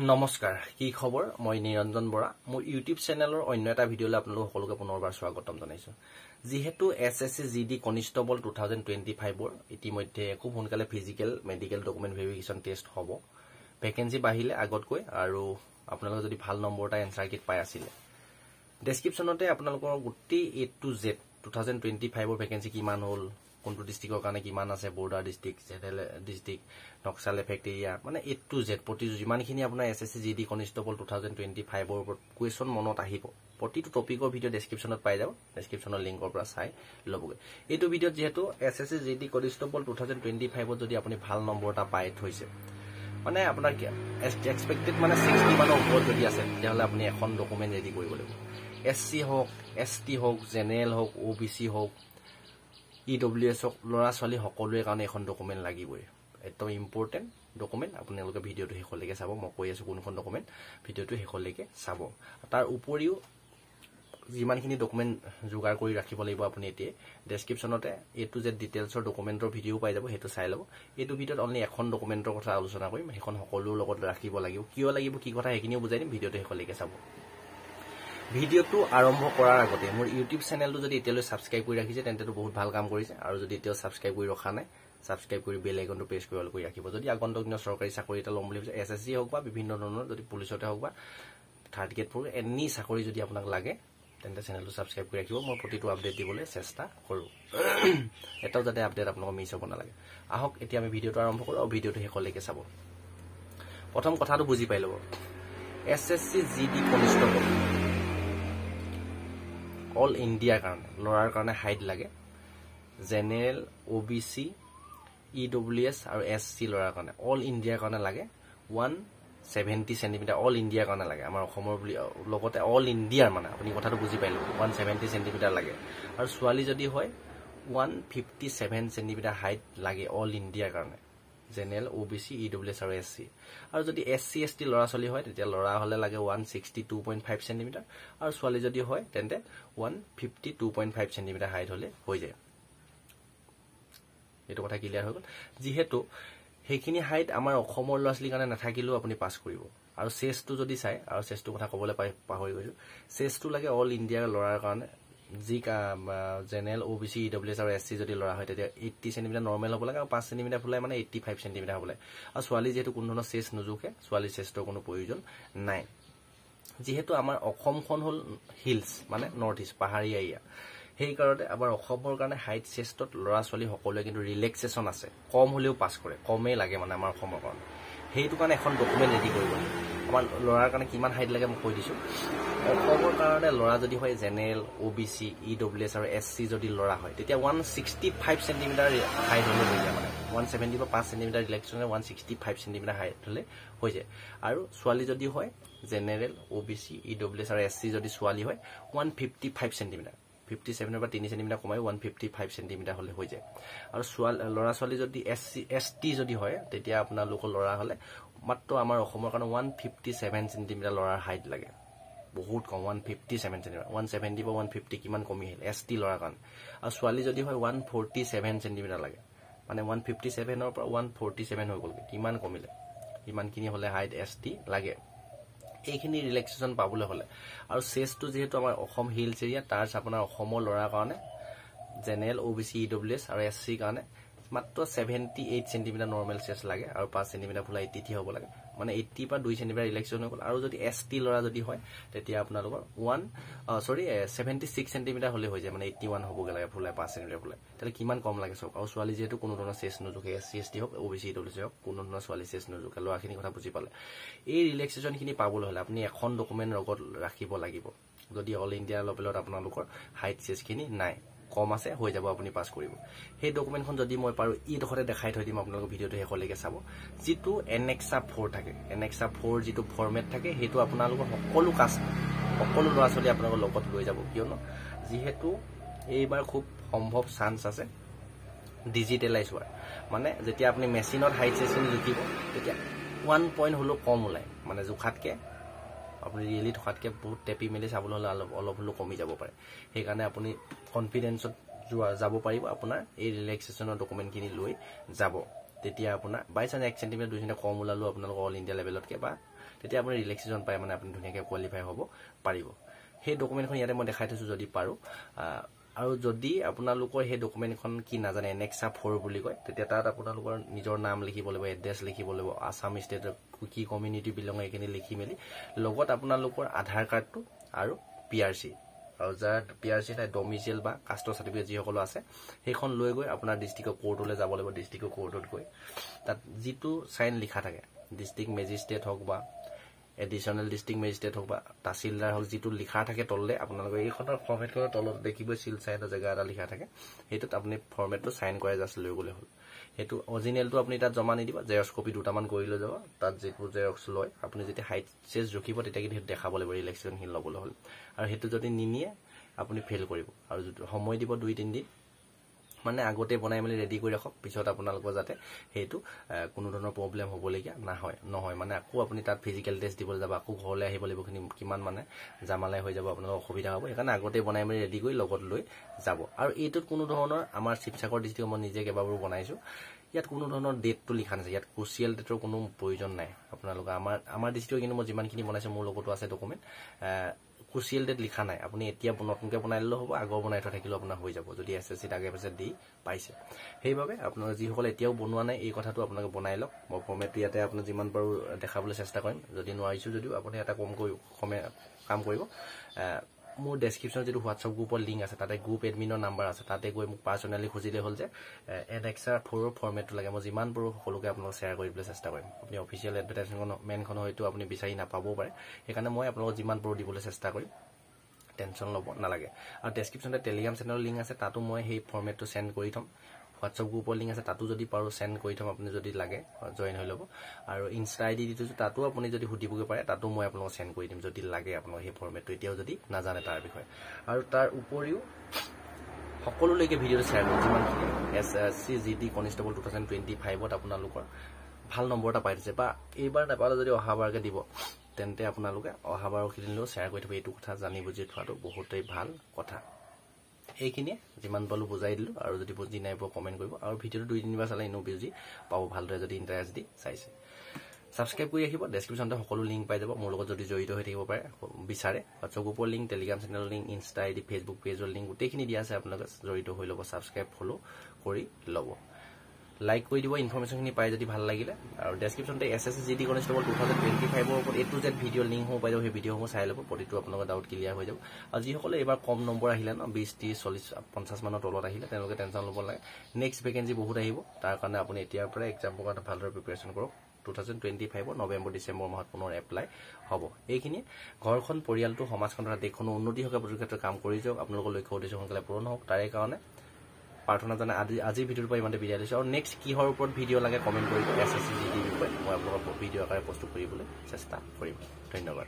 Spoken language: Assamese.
নমস্কাৰ কি খবৰ মই নিৰঞ্জন বৰা মোৰ ইউটিউব চেনেলৰ অন্য এটা ভিডিঅলৈ আপোনালোক সকলোকে পুনৰবাৰ স্বাগতম জনাইছো যেহেতু এসএসসি জিডি কনস্টেবল 2025 ৰ ইতিমধ্যে খুব সোনকালে physical medical document verification test হ'ব ভ্যাকেন্সি বাহিলে আগতকৈ আৰু আপোনালোক যদি ভাল নম্বৰ এটা এনসাৰ কিট পাই আছিল ডেসক্ৰিপচনতে আপোনালোকৰ গুটি A to Z 2025 ৰ ভ্যাকেন্সি কিমান হ'ল কোনটো ডিস্ট্ৰিক্টৰ কাৰণে কিমান আছে border district general district Naxal effect area মানে A to Z প্ৰতিটো যিমানখিনি আপোনাৰ এসএসসি জিডি কনস্টেবল 2025 ৰ ওপৰত কোৱেশ্চন মনত আহিব প্ৰতিটো টপিকৰ ভিডিও ডেসক্ৰিপচনত পাই যাব ডেসক্ৰিপচনৰ লিংকৰ পৰা চাই লবগে এইটো ভিডিওত যেহেতু এসএসসি জিডি কনস্টেবল 2025 ত যদি আপুনি ভাল নম্বৰ এটা পাই থৈছে মানে আপোনাৰ এক্সপেক্টেড মানে 60 মানৰ ওপৰত যদি আছে তেতিয়াহলে আপুনি এখন ডকুমেন্ট ৰেডি কৰিব লাগিব এসসি হোক এসটি হোক জেনেৰেল হোক ওবিসি হোক ইডব্লিউএছ লৰা ছোৱালী সকলোৰে কাৰণে এখন ডকুমেন্ট লাগিবই একদম ইম্পৰ্টেন্ট ডকুমেন্ট আপোনালোকে ভিডিওটো হেকলৈকে চাব মই কৈ আছো কোনখন ডকুমেন্ট ভিডিওটো হেকলৈকে চাব তাৰ উপৰিও যিমানখিনি ডকুমেন্ট যোগাৰ কৰি ৰাখিব লাগিব আপুনি এতিয়া ডেসক্ৰিপচনতে A to Z ডিটেইলছৰ ডকুমেন্টৰ ভিডিও পাই যাব হেতু চাই লব এইটো ভিডিওত অনলি এখন ডকুমেন্টৰ কথা আলোচনা কৰিম হেখন সকলোৰ লগত ৰাখিব লাগিব কিয় লাগিব কি কথা হেকিনিও বুজাই দিম ভিডিওটো হেকলৈকে চাব ভিডিওটো আৰম্ভ কৰাৰ আগতে মোৰ ইউটিউব চেনেলটো যদি এতিয়ালৈ সাবস্ক্ৰাইব কৰি ৰাখিছে তেন্তেটো বহুত ভাল কাম কৰিছে আৰু যদি এতিয়াও সাবস্ক্ৰাইব কৰি ৰখা নাই সাবস্ক্ৰাইব কৰি বেল আইকনটো প্ৰেছ কৰি অল কৰি ৰাখিব যদি আগন্তুক দিনৰ চৰকাৰী চাকৰি এটা লম বুলি ভাবিছে এসএসসি হোক বা বিভিন্ন ধৰণৰ যদি পুলিচতে হোক বা থাৰ্ড গ্ৰেড ফৰ এনি চাকৰি যদি আপোনাক লাগে তেন্তে চেনেলটো সাবস্ক্ৰাইব কৰি ৰাখিব মই প্ৰতিটো আপডেট দিবলৈ চেষ্টা কৰো এটাও যাতে আপডেট আপোনাক মিছ হ'ব নালাগে আহক এতিয়া আমি ভিডিওটো আৰম্ভ কৰো আৰু ভিডিওটো হেকলৈকে চাব প্ৰথম কথাটো বুজি পাই লব এসএসসি জিডি কনস্টেবল অল ইন্ডিয়াৰ কাৰণে লৰাৰ কাৰণে হাইট লাগে জেনেৰেল ওবিসি ইডব্লিউএছ আৰু এসসি লৰাৰ কাৰণে অল ইন্ডিয়াৰ কাৰণে লাগে 170 সেন্টিমিটাৰ অল ইন্ডিয়াৰ কাৰণে লাগে আমাৰ অসমৰ লগতে অল ইন্ডিয়াৰ মানে আপুনি কথাটো বুজি পাইলো 170 সেন্টিমিটাৰ লাগে আৰু ছোৱালী যদি হয় 157 সেন্টিমিটাৰ হাইট লাগে অল ইন্ডিয়াৰ কাৰণে জেনেৰেল ওবিসি ইডব্লিউএছ আৰু এসসি আৰু যদি এসসি এসটি লৰা ছোৱালী হয় তেতিয়া লৰা হলে লাগে 162.5 সেন্টিমিটাৰ আৰু ছোৱালী যদি হয় তেন্তে 152.5 সেন্টিমিটাৰ হাইট হলে হৈ যায় এটো কথা ক্লিয়াৰ হৈ গল যেহেতু হেখিনি হাইট আমাৰ অসমৰ লৰা ছোৱালীৰ কাৰণে নাথাকিলেও আপুনি পাস কৰিব আৰু চেষ্টটো যদি চাই আৰু চেষ্টটো কথা কবলৈ পাহৰি গৈছো চেষ্টটো লাগে অল ইন্ডিয়াৰ লৰাৰ কাৰণে জি জেনেৰেল ওবিসি ইডব্লিউএছ আৰু এসসি যদি লৰা হয় তেতিয়া 80 সেন্টিমিটাৰ নৰমাল হ'ব লাগে আৰু 5 সেন্টিমিটাৰ ফুলাই মানে 85 সেন্টিমিটাৰ হ'ব লাগে আৰু ছোৱালী যেহেতু কোনো ধৰণৰ চেষ্ট নুজুকে ছোৱালী চেষ্টৰ কোনো প্ৰয়োজন নাই যেহেতু আমাৰ অসমখন হল হিলছ মানে নৰ্থ ইষ্ট পাহাৰীয়া এৰিয়া সেই কাৰণে আমাৰ অসমৰ কাৰণে হাইট চেষ্টত লৰা ছোৱালী সকলোৱে কিন্তু ৰিলেক্সেশন আছে কম হলেও পাস কৰে কমেই লাগে মানে আমাৰ অসমৰ কাৰণে সেইটো কাৰণে এখন ডকুমেন্ট ৰেডি কৰিব আমাৰ লৰাৰ কাৰণে কিমান হাইট লাগে মই কৈ দিছো অসমৰ কাৰণে লৰা যদি হয় জেনেৰেল ওবিসি ইডব্লিউএছ আৰু এসসি যদি লৰা হয় তেতিয়া 165 সেন্টিমিটাৰ হাইট হলে হৈ যায় মানে 170 বা 5 সেন্টিমিটাৰ ৰিলেক্সেশনে 165 সেন্টিমিটাৰ হাইট হলে হৈ যায় আৰু ছোৱালী যদি হয় জেনেৰেল ওবিসি ইডব্লিউএছ আৰু এসসি যদি ছোৱালী হয় 155 সেন্টিমিটাৰ 57 বা 3 সেন্টিমিটাৰ কমাই 155 সেন্টিমিটাৰ হলে হৈ যায় আৰু লৰা ছোৱালী যদি এসসি এসটি যদি হয় তেতিয়া আপোনাৰ লোক লৰা হলে মাত্ৰ আমাৰ অসমৰ কাৰণে 157 সেন্টিমিটাৰ লৰাৰ হাইট লাগে বহুত কম 157 সেন্টিমিটাৰ 170 বা 150 কিমান কমি আহিল এসটি লৰাৰ কাৰণে আৰু ছোৱালী যদি হয় 147 সেন্টিমিটাৰ লাগে মানে 157 ৰ পৰা 147 হৈ গল কিমান কমিলে কিমানখিনি হলে হাইট এসটি লাগে এইখিনি ৰিলেক্সেশন পাবলৈ হলে আৰু চেষ্টটো যেহেতু আমাৰ অসম হিলছ এৰিয়া তাৰ আপোনাৰ অসমৰ লৰাৰ কাৰণে জেনেৰেল ওবিসি ইডব্লিউএছ আৰু এসসি কাৰণে মাত্ৰ 78 সেন্টিমিটাৰ নৰমাল চেষ্ট লাগে আৰু 5 সেন্টিমিটাৰ ফুলা 80 হ'ব লাগে মানে 80 পৰা 2 সেন্টিমিটাৰ ৰিলেক্সেশন হৈ গল আৰু যদি এসটি লৰা যদি হয় তেতিয়া আপোনালোকৰ 76 সেন্টিমিটাৰ হলে হৈ যায় মানে 81 হ'বগে লাগে ফুলা 5 সেন্টিমিটাৰ ফুলা তাহলে কিমান কম লাগে সব আৰু ছোৱালী যেহেতু কোনো ধৰণৰ চেষ্ট নুজুকে এসসি এসটি হোক ওবিসি ইডব্লিউএছ হোক কোনো ধৰণৰ ছোৱালী চেষ্ট নুজুকে লৰাখিনি কথা বুজি পালে এই ৰিলেক্সেশন খিনি পাবলৈ হলে আপুনি এখন ডকুমেন্ট লগত ৰাখিব লাগিব যদি অল ইন্ডিয়া লেভেলত আপোনালোকৰ হাইট চেষ্ট খিনি নাই কম আছে হৈ যাব আপুনি পাস কৰিব সেই ডকুমেন্টখন যদি মই পাৰো ই দখতে দেখাই থৈ দিম আপোনালোকৰ ভিডিওটো হেকলৈকে চাব যেটো এনেক্সা 4 থাকে এনেক্সা 4 যেটো ফৰমেট থাকে হেতু আপোনালোকৰ সকলো কাষ্ট সকলো লৰা ছোৱালী আপোনালোকৰ লগত লৈ যাব কিয়নো যেহেতু এইবাৰ খুব সম্ভৱ চান্স আছে ডিজিটেলাইজ হোৱাৰ মানে যেতিয়া আপুনি মেচিনত হাইট চেষ্ট লিখিব তেতিয়া 1 পইণ্ট হলো কম ওলাই মানে জুখাতকে আপুনি ৰিয়েলি থকাতকে বহুত টেপি মেলি চাবলৈ হলে অলপ হলো কমি যাব পাৰে সেই কাৰণে আপুনি কনফিডেন্সত যাব পাৰিব আপোনাৰ এই ৰিলেক্সেশনৰ ডকুমেন্ট খিনি লৈ যাব তেতিয়া আপোনাৰ বাই চান্স 1 সেন্টিমিটাৰ 2 সেন্টিমিটাৰ কম ওলালো আপোনালোকৰ অল ইণ্ডিয়া লেভেলতকে বা তেতিয়া আপুনি ৰিলেক্সেশ্যন পাই মানে আপুনি ধুনীয়াকৈ কোৱালিফাই হ'ব পাৰিব সেই ডকুমেণ্টখন ইয়াতে মই দেখাই থৈছোঁ যদি পাৰোঁ আৰু যদি আপোনালোকৰ সেই ডকুমেণ্টখন কি নাজানে এনেক্সা 4 বুলি কয় তেতিয়া তাত আপোনালোকৰ নিজৰ নাম লিখিব লাগিব এড্ৰেছ লিখিব লাগিব আসাম ষ্টেটৰ কি কমিউনিটি বিলং এইখিনি লিখি মেলি লগত আপোনালোকৰ আধাৰ কাৰ্ডটো আৰু PRC আৰু যাৰ PRC নাই ডমিচিয়েল বা কাষ্টৰ চাৰ্টিফিকেট যিসকল আছে সেইখন লৈ গৈ আপোনাৰ ডিষ্ট্ৰিক্টৰ কোৰ্টলৈ যাব লাগিব ডিষ্ট্ৰিক্টৰ কোৰ্টত গৈ তাত যিটো চাইন লিখা থাকে ডিষ্ট্ৰিক্ট মেজিষ্ট্ৰেট হওক বা এডিশনাল ডিষ্ট্ৰিক্ট মেজিষ্ট্ৰেট হওক বা তাহচিলদাৰ হওক যিটো লিখা থাকে তললে আপোনালোকে এইখনৰ ফৰ্মেটখনৰ তলত দেখিবই চিল চাইনৰ জেগা এটা লিখা থাকে সেইটোত আপুনি ফৰ্মেটটো চাইন কৰাই জাষ্ট লৈ গ'লে হ'ল সেইটো অৰিজিনেলটো আপুনি তাত জমা নিদিব জেৰক্স কপি দুটামান কৰি লৈ যাব তাত যিটো জেৰক্স লয় আপুনি যেতিয়া হাইট চেজ জুখিব তেতিয়া কিন্তু দেখাব লাগিব ইলেকশ্যন হিল ল'বলৈ হ'ল আৰু সেইটো যদি নিনিয়ে আপুনি ফেইল কৰিব আৰু যদি সময় দিব 2-3 দিন মানে আগতে বনাই মেলি ৰেডি কৰি ৰাখক পিছত আপোনালোকৰ যাতে সেইটো কোনো ধৰণৰ প্ৰব্লেম হ'বলগীয়া নহয় মানে আকৌ আপুনি তাত ফিজিকেল টেষ্ট দিবলৈ যাব আকৌ ঘৰলৈ আহিব লাগিব কিমান মানে জামালাই হৈ যাব আপোনালোকৰ অসুবিধা হ'ব সেইকাৰণে আগতে বনাই মেলি ৰেডি কৰি লগত লৈ যাব আৰু এইটোত কোনো ধৰণৰ আমাৰ শিৱসাগৰ ডিষ্ট্ৰিক্টত মই নিজে কেইবাবাৰো বনাইছোঁ ইয়াত কোনো ধৰণৰ ডেটটো লিখা নাছে ইয়াত ক্ৰুচিয়েল ডেটৰ কোনো প্ৰয়োজন নাই আপোনালোকে আমাৰ ডিষ্ট্ৰিক্টত কিন্তু মই যিমানখিনি বনাইছোঁ মোৰ লগতো আছে ডকুমেণ্ট ক্ৰুচিয়েল ডেট লিখা নাই আপুনি এতিয়া নতুনকৈ বনাই ল'লেও হ'ব আগৰ বনাই থোৱা থাকিলেও আপোনাৰ হৈ যাব যদি SSCত আগে পাছে দি পাইছে সেইবাবে আপোনালোকে যিসকলে এতিয়াও বনোৱা নাই এই কথাটো আপোনালোকে বনাই লওক মই ফৰ্মেটটো ইয়াতে আপোনাৰ যিমান পাৰোঁ দেখাবলৈ চেষ্টা কৰিম যদি নোৱাৰিছোঁ যদিও আপুনি এটা কাম কৰিব মোৰ ডেছক্ৰিপশ্যনত যিটো হোৱাটছআপ গ্ৰুপৰ লিংক আছে তাতে গ্ৰুপ এডমিনৰ নাম্বাৰ আছে তাতে গৈ মোক পাৰ্চনেলি খুজিলে হ'ল যে এনেক্সা 4ৰ ফৰ্মেটটো লাগে মই যিমান পাৰোঁ সকলোকে আপোনালোকক শ্বেয়াৰ কৰিবলৈ চেষ্টা কৰিম আপুনি অফিচিয়েল এডভাৰটাইজমেণ্টখন হয়তো আপুনি বিচাৰি নাপাবও পাৰে সেইকাৰণে মই আপোনালোকক যিমান পাৰোঁ দিবলৈ চেষ্টা কৰিম টেনশ্যন ল'ব নালাগে আৰু ডেছক্ৰিপশ্যনতে টেলিগ্ৰাম চেনেলৰ লিংক আছে তাতো মই সেই ফৰ্মেটটো চেণ্ড কৰি থ'ম হোৱাটছআপ গ্ৰুপৰ লিংক আছে তাতো যদি পাৰোঁ চেণ্ড কৰি থ'ম আপুনি যদি লাগে জইন হৈ ল'ব আৰু ইনষ্টা ID দি থৈছোঁ তাতো আপুনি যদি সুধিবগৈ পাৰে তাতো মই আপোনালোকক চেণ্ড কৰি দিম যদি লাগে আপোনালোক সেই ফৰ্মেটটো এতিয়াও যদি নাজানে তাৰ বিষয়ে আৰু তাৰ উপৰিও সকলোলৈকে ভিডিঅ'টো শ্বেয়াৰ কৰিম যিমানখিনি SSC GD কনষ্টেবল 2025ত আপোনালোকৰ ভাল নম্বৰ এটা পাই দিছে বা এইবাৰ নাপালে যদি অহাবাৰকৈ দিব তেন্তে আপোনালোকে অহাবাৰখিনিলৈও শ্বেয়াৰ কৰি থ'ব এইটো কথা জানি বুজি থোৱাটো বহুতেই ভাল কথা এইখিনিয়ে যিমান পালোঁ বুজাই দিলোঁ আৰু যদি বুজি নাই পোৱা কমেণ্ট কৰিব আৰু ভিডিঅ'টো 2-3 বাৰ চালে এনেও বুজি পাব ভালদৰে যদি ইণ্টাৰেষ্ট দি চাইছে ছাবস্ক্ৰাইব কৰি ৰাখিব ডেছক্ৰিপশ্যনতে সকলো লিংক পাই যাব মোৰ লগত যদি জড়িত হৈ থাকিব পাৰে বিচাৰে হোৱাটছআপ গ্ৰুপৰ লিংক টেলিগ্ৰাম চেনেলৰ লিংক ইনষ্টা ID ফেচবুক পেজৰ লিংক গোটেইখিনি দিয়া আছে আপোনালোকে জড়িত হৈ ল'ব ছাবস্ক্ৰাইব ফ'ল' কৰি ল'ব লাইক কৰি দিব ইনফৰমেশ্যনখিনি পাই যদি ভাল লাগিলে আৰু ডেছক্ৰিপশ্যনতে SSC GD কনষ্টেবল 2025ৰ ওপৰত A to Z ভিডিঅ' লিংকসমূহ পাই যাব সেই ভিডিঅ'সমূহ চাই ল'ব প্ৰতিটো আপোনালোকৰ ডাউট ক্লিয়াৰ হৈ যাব আৰু যিসকলে এইবাৰ কম নম্বৰ আহিলে ন 20, 30, 40, 50 মানৰ তলত আহিলে তেওঁলোকে টেনশ্যন ল'ব লাগে নেক্সট ভেকেঞ্চি বহুত আহিব তাৰ কাৰণে আপুনি এতিয়াৰ পৰা এক্সামৰ কাৰণে ভালদৰে প্ৰিপেৰেশ্যন কৰক 2025 নৱেম্বৰ ডিচেম্বৰ মাহত পুনৰ এপ্লাই হ'ব এইখিনিয়ে ঘৰখন পৰিয়ালটো সমাজখন তথা দেশখনৰ উন্নতি হওক প্ৰতিটো ক্ষেত্ৰত কাম কৰি যাওক আপোনালোকৰ লক্ষ্য উদ্দেশ্য সোনকালে পূৰণ হওক তাৰে কাৰণে প্ৰাৰ্থনা জনাই আজিৰ ভিডিঅ'ৰ পৰা ইমানতে বিদায় লৈছোঁ আৰু নেক্সট কিহৰ ওপৰত ভিডিঅ' লাগে কমেণ্ট কৰিব SSC GD বিষয়ে মই আপোনালোকৰ ভিডিঅ' আকাৰে প্ৰস্তুত কৰিবলৈ চেষ্টা কৰিম ধন্যবাদ